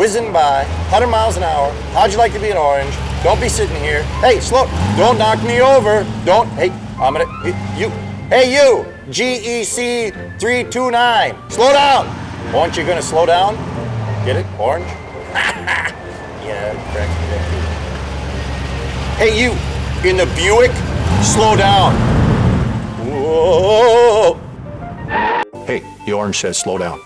whizzing by, 100 miles an hour. How'd you like to be an orange? Don't be sitting here. Hey, slow, don't knock me over. Don't, hey, I'm gonna, hey you, GEC 329, slow down. Aren't you gonna slow down? Get it, orange? Yeah, correct. Hey you, in the Buick, slow down. Whoa. Hey, the orange says slow down.